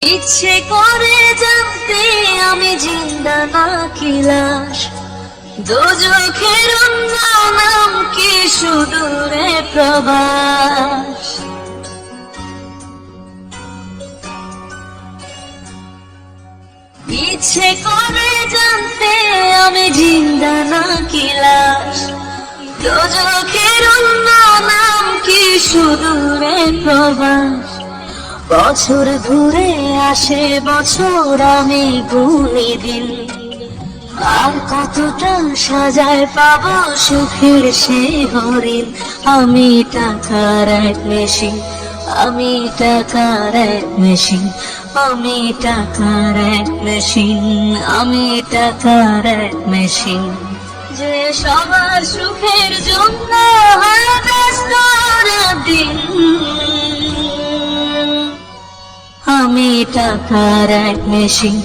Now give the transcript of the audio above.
ইচ্ছে করে জানতে আমি জিন্দা নাকি লাশ, দোজখের অন্য নাম কি সুদূরে প্রবাস। ইচ্ছে করে জানতে আমি জিন্দা নাকি লাশ, দোজখের অন্য নাম কি সুদূরে প্রবাস। বছর ঘুরে আসে বছর, আমি গুনি দিন, আর কতটা সাজায় পাবো সুখের সে হরিণ। আমি টাকার এক মেশিন, আমি টাকার এক মেশিন, আমি টাকার এক মেশিন, আমি টাকার এক মেশিন, যে সবার সুখের জন্য হয় ব্যস্ত দিন। আমি টাকার এক মেশিন।